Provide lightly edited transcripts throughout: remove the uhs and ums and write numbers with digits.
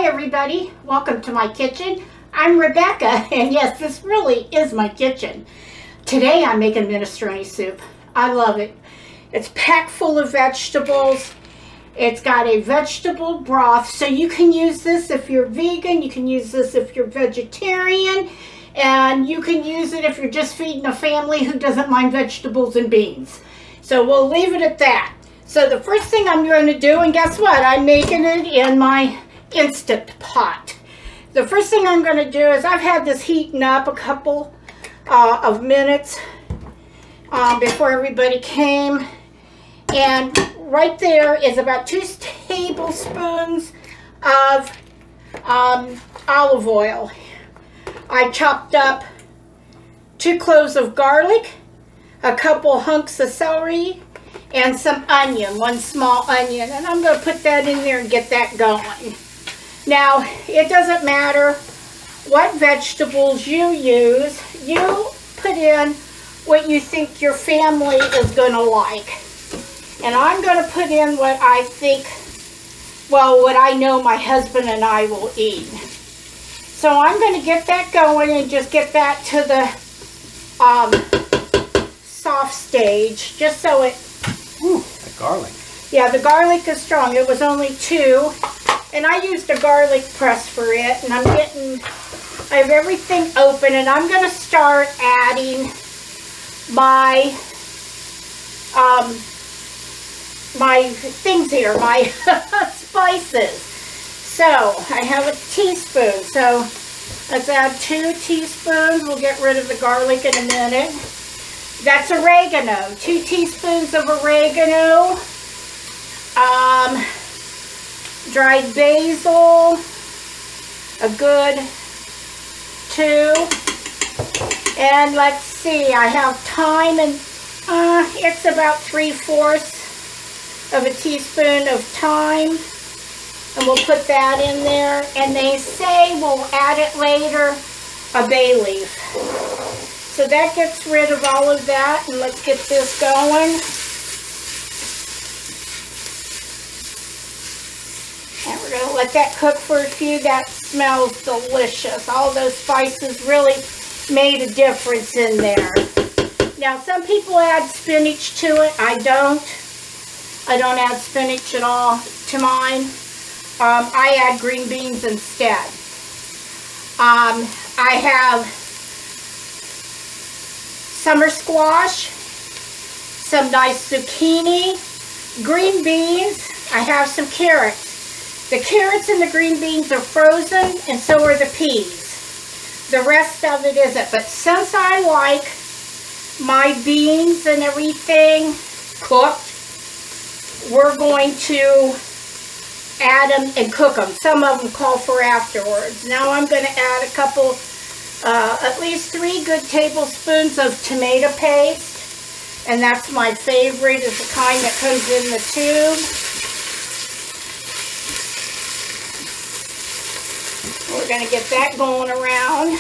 everybody, welcome to my kitchen. I'm Rebecca, and yes, this really is my kitchen. Today I'm making minestrone soup. I love it. It's packed full of vegetables. It's got a vegetable broth, so you can use this if you're vegan, you can use this if you're vegetarian, and you can use it if you're just feeding a family who doesn't mind vegetables and beans. So we'll leave it at that. So the first thing I'm going to do, and guess what? I'm making it in my Instant Pot. The first thing I'm going to do is I've had this heating up a couple of minutes before everybody came, and right there is about 2 tablespoons of olive oil. I chopped up 2 cloves of garlic, a couple hunks of celery, and some onion, 1 small onion, and I'm going to put that in there and get that going. Now, it doesn't matter what vegetables you use. You put in what you think your family is going to like. And I'm going to put in what I think, well, what I know my husband and I will eat. So I'm going to get that going and just get that to the soft stage, just so it... Ooh, the garlic. Yeah, the garlic is strong. It was only 2. And I used a garlic press for it, and I have everything open, and I'm going to start adding my my things here, my spices. So I have a teaspoon, so let's add 2 teaspoons. We'll get rid of the garlic in a minute. That's oregano, 2 teaspoons of oregano. Dried basil, a good 2, and let's see, I have thyme, and it's about 3/4 of a teaspoon of thyme, and we'll put that in there, and they say we'll add it later, a bay leaf. So that gets rid of all of that, and let's get this going. And we're going to let that cook for a few. That smells delicious. All those spices really made a difference in there. Now, some people add spinach to it. I don't. I don't add spinach at all to mine. I add green beans instead. I have summer squash, some nice zucchini, green beans. I have some carrots. The carrots and the green beans are frozen, and so are the peas. The rest of it isn't. But since I like my beans and everything cooked, we're going to add them and cook them. Some of them call for afterwards. Now I'm going to add a couple, at least 3 good tablespoons of tomato paste. And that's my favorite, is the kind that comes in the tube. We're going to get that going around.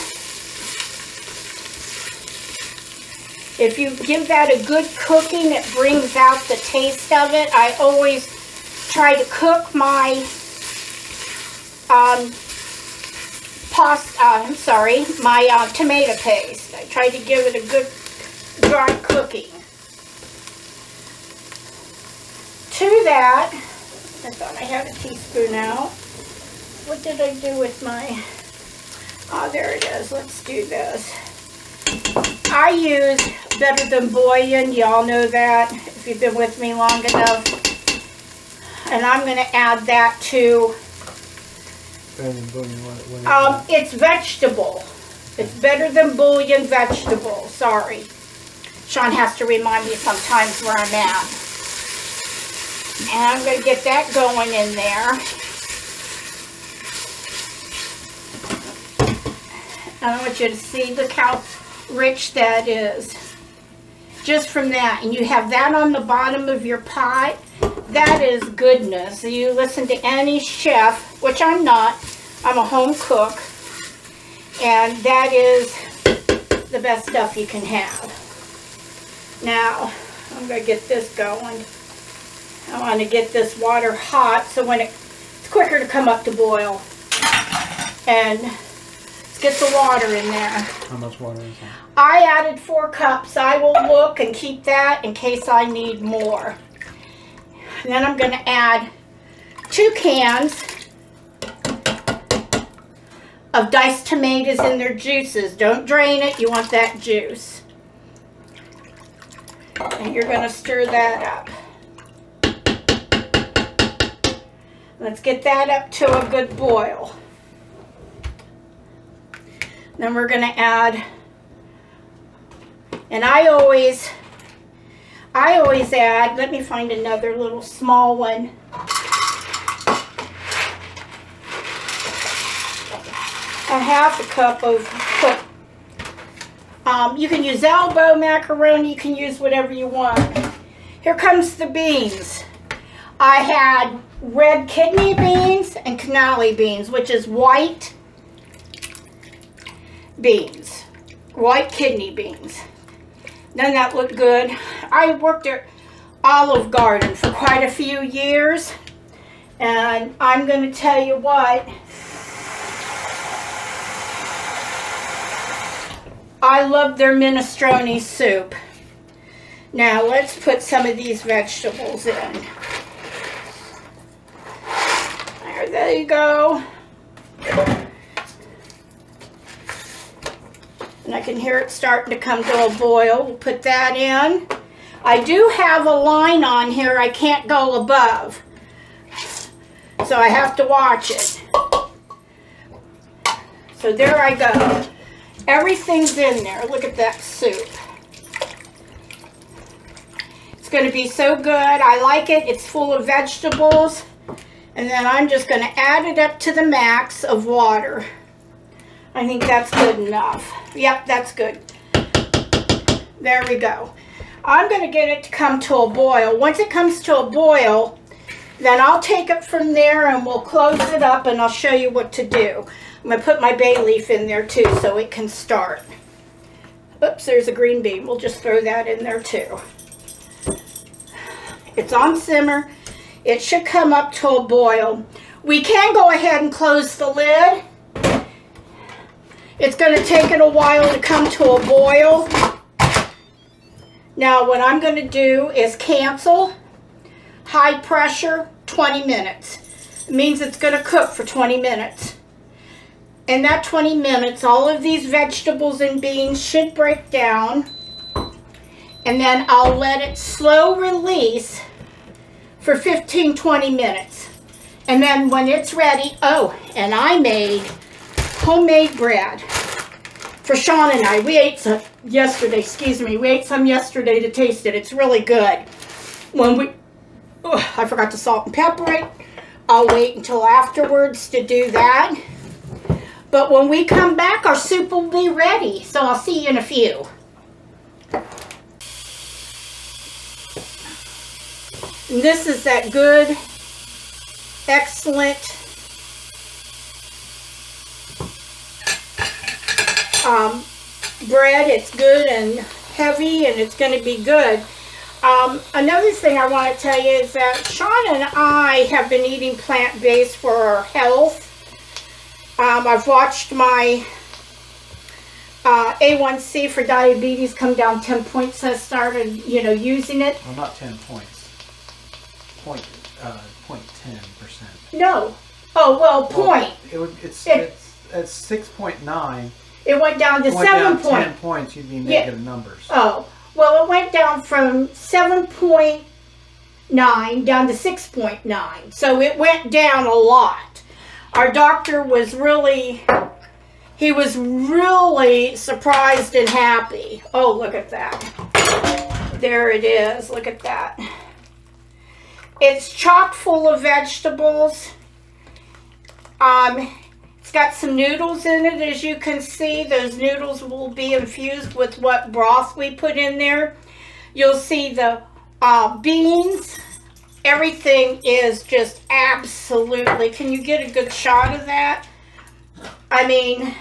If you give that a good cooking, it brings out the taste of it. I always try to cook my tomato paste. I try to give it a good dry cooking. To that, I thought I had a teaspoon out. What did I do with my, oh, there it is. Let's do this. I use Better Than Bouillon. Y'all know that if you've been with me long enough. And I'm going to add that to, it's vegetable. It's Better Than Bouillon vegetable. Sorry. Sean has to remind me sometimes where I'm at. And I'm going to get that going in there. I want you to see, look how rich that is. Just from that. And you have that on the bottom of your pot. That is goodness. You listen to any chef, which I'm not. I'm a home cook. And that is the best stuff you can have. Now, I'm going to get this going. I want to get this water hot so when it's quicker to come up to boil. And let's get the water in there. How much water is that? I added 4 cups. I will look and keep that in case I need more. And then I'm going to add 2 cans of diced tomatoes in their juices. Don't drain it. You want that juice. And you're going to stir that up. Let's get that up to a good boil. Then we're going to add, and I always add, let me find another little small one. A half a cup of you can use elbow macaroni, you can use whatever you want. Here comes the beans. I had red kidney beans and cannoli beans, which is white beans, white kidney beans. Doesn't that look good? I worked at Olive Garden for quite a few years, and I'm going to tell you what, I love their minestrone soup. Now let's put some of these vegetables in. There you go. And I can hear it starting to come to a boil. We'll put that in. I do have a line on here I can't go above, so I have to watch it. So there I go. Everything's in there. Look at that soup. It's going to be so good. I like it. It's full of vegetables. And then I'm just going to add it up to the max of water. I think that's good enough. Yep, that's good. There we go. I'm going to get it to come to a boil. Once it comes to a boil, then I'll take it from there and we'll close it up and I'll show you what to do. I'm going to put my bay leaf in there too so it can start. Oops, there's a green bean. We'll just throw that in there too. It's on simmer. It should come up to a boil. We can go ahead and close the lid. It's going to take it a while to come to a boil. Now what I'm going to do is cancel high pressure 20 minutes. It means it's going to cook for 20 minutes. In that 20 minutes, all of these vegetables and beans should break down. And then I'll let it slow release for 15-20 minutes. And then when it's ready, oh, and I made homemade bread for Sean and I. We ate some yesterday, we ate some yesterday to taste it. It's really good. I forgot to salt and pepper it. I'll wait until afterwards to do that. But when we come back, our soup will be ready. So I'll see you in a few. And this is that good, excellent bread. It's good and heavy and it's going to be good. Another thing I want to tell you is that Sean and I have been eating plant-based for our health. I've watched my A1C for diabetes come down 10 points since I started, using it. Well, not 10 points. 0.10%. No. Oh, well, point. It's 6.9. It went down to 7 points. 10 points, you'd be negative numbers. Oh, well, it went down from 7.9 down to 6.9. So it went down a lot. Our doctor was really surprised and happy. Oh, look at that. There it is. Look at that. It's chock full of vegetables. It's got some noodles in it, as you can see. Those noodles will be infused with what broth we put in there. You'll see the beans. Everything is just absolutely, can you get a good shot of that? I mean,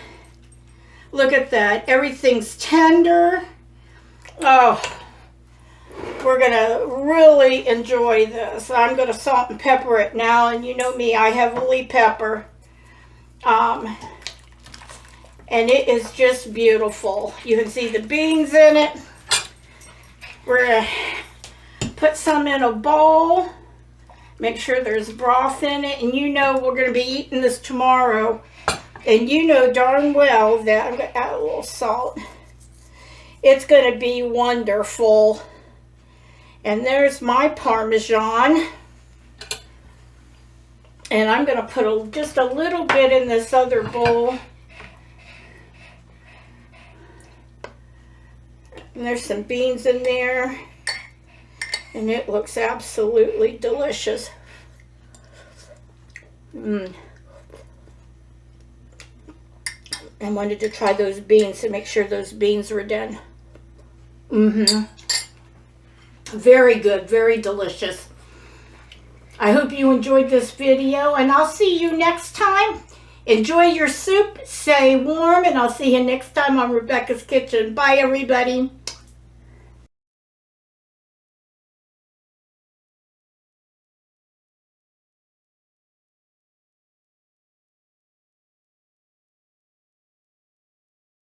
look at that. Everything's tender. Oh, we're going to really enjoy this. I'm going to salt and pepper it now, and you know me, I heavily pepper. And it is just beautiful. You can see the beans in it. We're going to put some in a bowl. Make sure there's broth in it. And you know we're going to be eating this tomorrow. And you know darn well that I'm going to add a little salt. It's going to be wonderful. And there's my Parmesan. And I'm going to put just a little bit in this other bowl. And there's some beans in there. And it looks absolutely delicious. I wanted to try those beans to make sure those beans were done. Very good, very delicious. I hope you enjoyed this video, and I'll see you next time. Enjoy your soup, stay warm, and I'll see you next time on Rebecca's Kitchen. Bye, everybody.